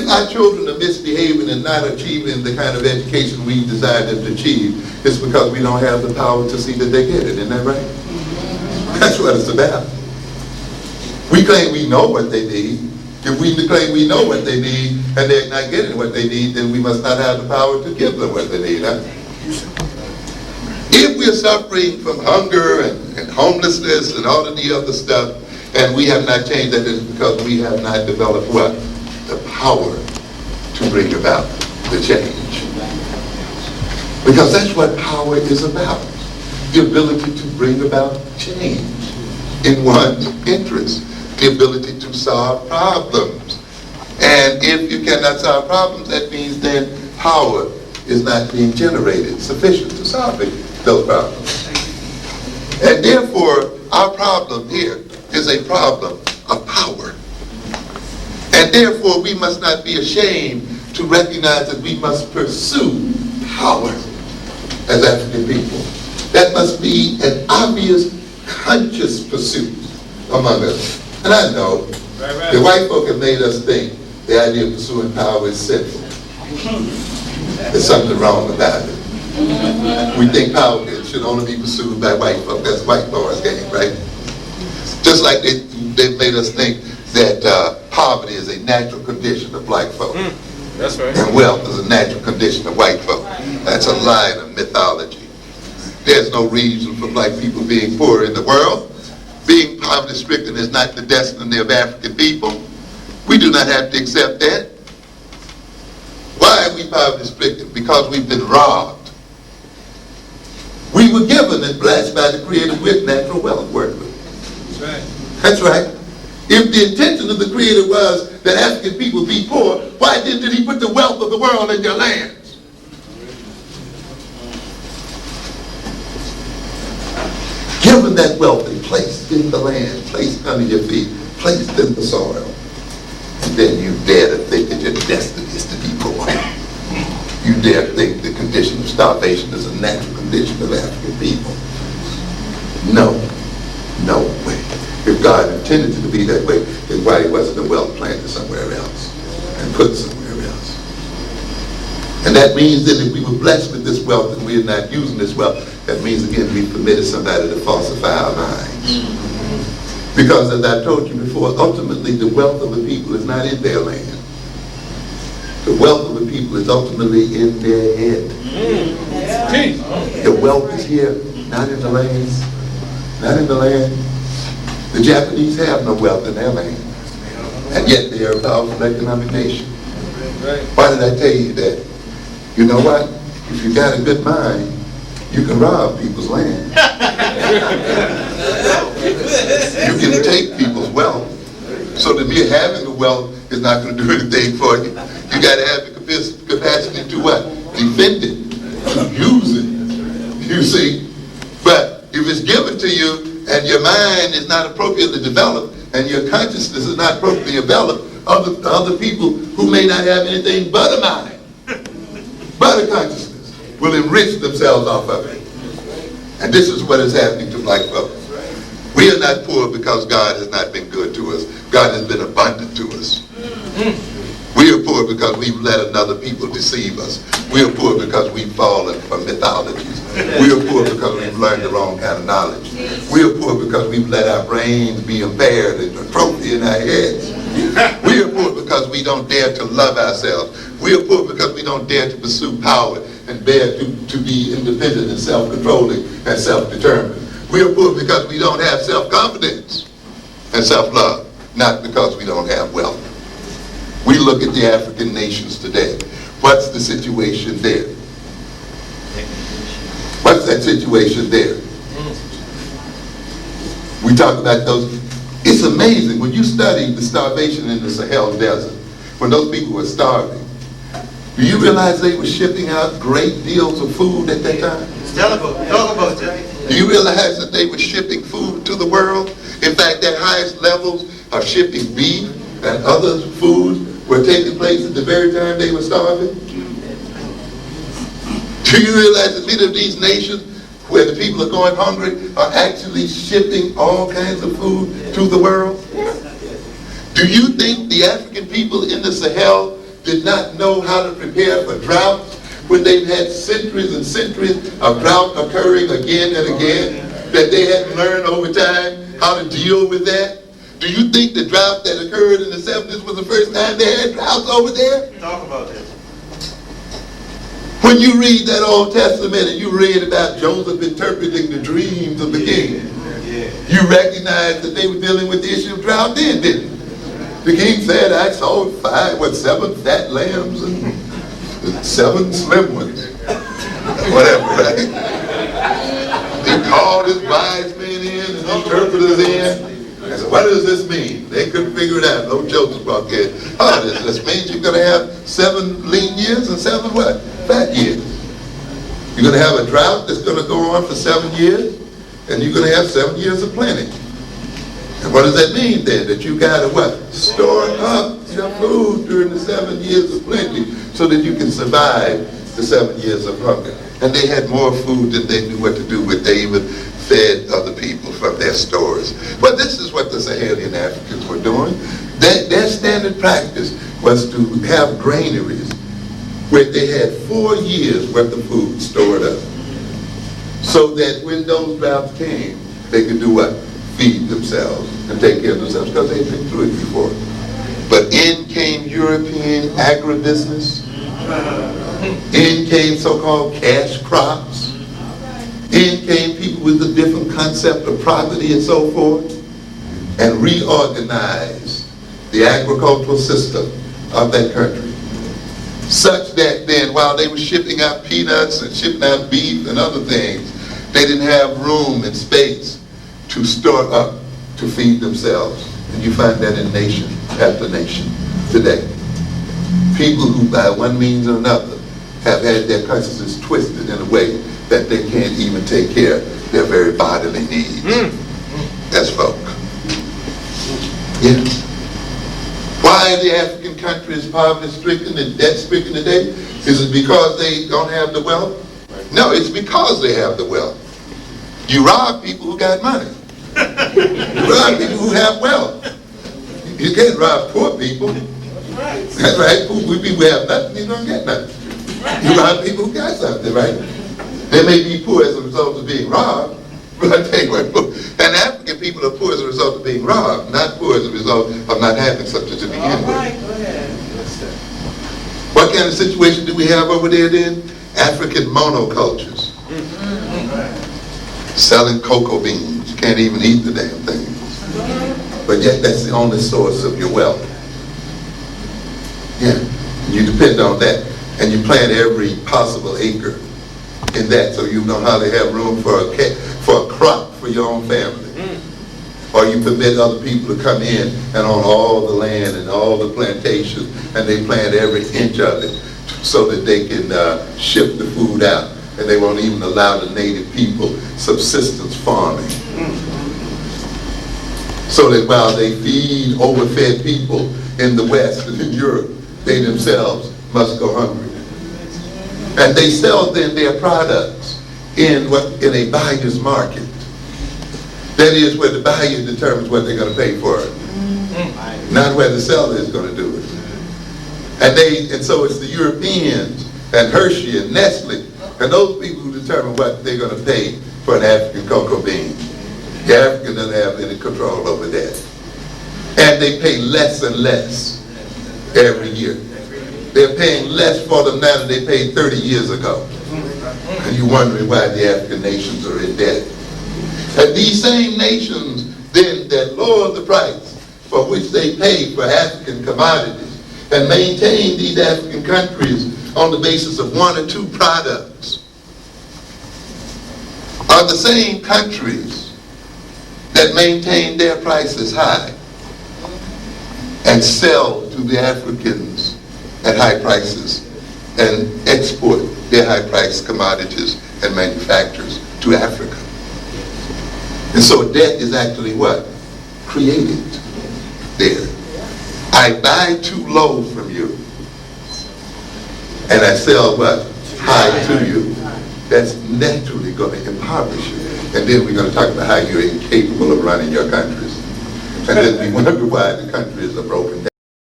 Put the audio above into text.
If our children are misbehaving and not achieving the kind of education we desire them to achieve, it's because we don't have the power to see that they get it. Isn't that right? That's what it's about. We claim we know what they need. If we claim we know what they need and they're not getting what they need, then we must not have the power to give them what they need. Huh? If we're suffering from hunger and homelessness and all of the other stuff, and we have not changed that, it's because we have not developed what? The power to bring about the change. Because that's what power is about. The ability to bring about change in one's interest. The ability to solve problems. And if you cannot solve problems, that means then power is not being generated sufficient to solve those problems. And therefore, our problem here is a problem of power. And therefore, we must not be ashamed to recognize that we must pursue power as African people. That must be an obvious, conscious pursuit among us. And I know the white folk have made us think the idea of pursuing power is sinful. There's something wrong about it. We think power should only be pursued by white folk. That's white boys' game, right? Just like they made us think that poverty is a natural condition of black folk. That's right. And wealth is a natural condition of white folk. That's a lie of mythology. There's no reason for black people being poor in the world. Being poverty-stricken is not the destiny of African people. We do not have to accept that. Why are we poverty-stricken? Because we've been robbed. We were given and blessed by the Creator with natural wealth work with. That's right. That's right. If the intention of the Creator was that African people be poor, why did He put the wealth of the world in your lands? Given that wealth and placed in the land, placed under your feet, placed in the soil, and then you dare to think that your destiny is to be poor. You dare think the condition of starvation is a natural condition of African people. No way. If God intended it to be that way, then why wasn't the wealth planted somewhere else and put somewhere else? And that means that if we were blessed with this wealth and we are not using this wealth, that means again we permitted somebody to falsify our minds. Because as I told you before, ultimately the wealth of the people is not in their land. The wealth of the people is ultimately in their head. The wealth is here, not in the land. Not in the land. The Japanese have no wealth in their land. And yet they are a powerful economic nation. Why did I tell you that? You know what? If you got a good mind, you can rob people's land. You can take people's wealth. So the mere having the wealth is not going to do anything for you. You got to have the capacity to what? Defend it, to use it. You see? But if it's given to you and your mind is not appropriately developed and your consciousness is not appropriately developed, other people who may not have anything but a mind, but a consciousness, will enrich themselves off of it. And this is what is happening to black folks. We are not poor because God has not been good to us. God has been abundant to us. We are poor because we've let another people deceive us. We are poor because we've fallen from mythologies. We are poor because we've learned the wrong kind of knowledge. We are poor because we've let our brains be impaired and atrophy in our heads. We are poor because we don't dare to love ourselves. We are poor because we don't dare to pursue power and dare to be independent and self-controlling and self-determined. We are poor because we don't have self-confidence and self-love, not because we don't have wealth. We look at the African nations today. What's the situation there? What's that situation there? We talk about those. It's amazing when you study the starvation in the Sahel Desert, when those people were starving. Do you realize they were shipping out great deals of food at that time? Talk about that. Do you realize that they were shipping food to the world? In fact, their highest levels of shipping beef and other foods were taking place at the very time they were starving? Do you realize that many of these nations where the people are going hungry are actually shipping all kinds of food to the world? Do you think the African people in the Sahel did not know how to prepare for droughts when they've had centuries and centuries of drought occurring again and again, that they had to learn over time how to deal with that? Do you think the drought that occurred in the 70s was the first time they had droughts over there? Talk about that. When you read that Old Testament and you read about Joseph interpreting the dreams of the king, you recognize that they were dealing with the issue of drought then, didn't you? The king said, I saw 7 fat lambs and 7 slim ones. Whatever, right? He called his wise men in and interpreters in. I said, what does this mean? They couldn't figure it out. No Joseph walked in. Oh, this means you're going to have 7 lean years and 7 what? Fat years. You're going to have a drought that's going to go on for 7 years, and you're going to have 7 years of plenty. And what does that mean then? That you got to what? Store up your food during the 7 years of plenty so that you can survive the 7 years of hunger. And they had more food than they knew what to do with. They even fed other people from their stores. But this is what the Sahelian Africans were doing. Their standard practice was to have granaries where they had 4 years worth of food stored up, so that when those droughts came, they could do what? Feed themselves and take care of themselves, because they'd been through it before. But in came European agribusiness. In came so-called cash crops. In came people with a different concept of property and so forth, and reorganized the agricultural system of that country, such that then while they were shipping out peanuts and shipping out beef and other things, they didn't have room and space to store up to feed themselves. And you find that in nation after nation today. People who by one means or another have had their consciousness twisted in a way that they can't even take care of their very bodily needs as folk. Yeah. Why are the African countries poverty-stricken and debt-stricken today? Is it because they don't have the wealth? No, it's because they have the wealth. You rob people who got money. You rob people who have wealth. You can't rob poor people. That's right. Poor people who have nothing, you don't get nothing. You rob people who got something, right? They may be poor as a result of being robbed, but I tell you what, and African people are poor as a result of being robbed, not poor as a result of not having something to begin with. Go ahead. What kind of situation do we have over there then? African monocultures. Selling cocoa beans. You can't even eat the damn thing. But yet that's the only source of your wealth. Yeah, you depend on that. And you plant every possible acre in that, so you know how to have room for a crop for your own family. Or you permit other people to come in and own all the land and all the plantations, and they plant every inch of it so that they can ship the food out, and they won't even allow the native people subsistence farming. So that while they feed overfed people in the West and in Europe, they themselves must go hungry. And they sell then their products in a buyer's market. That is where the buyer determines what they're going to pay for it, not where the seller is going to do it. And so it's the Europeans and Hershey and Nestle and those people who determine what they're going to pay for an African cocoa bean. The African doesn't have any control over that. And they pay less and less every year. They're paying less for them now than they paid 30 years ago. And you're wondering why the African nations are in debt. And these same nations then that lower the price for which they pay for African commodities and maintain these African countries on the basis of 1 or 2 products are the same countries that maintain their prices high and sell to the Africans at high prices and export their high-priced commodities and manufactures to Africa. And so debt is actually what? Created there. I buy too low from you, and I sell what? High to you. That's naturally going to impoverish you. And then we're going to talk about how you're incapable of running your countries. And then we wonder why the countries are broken down.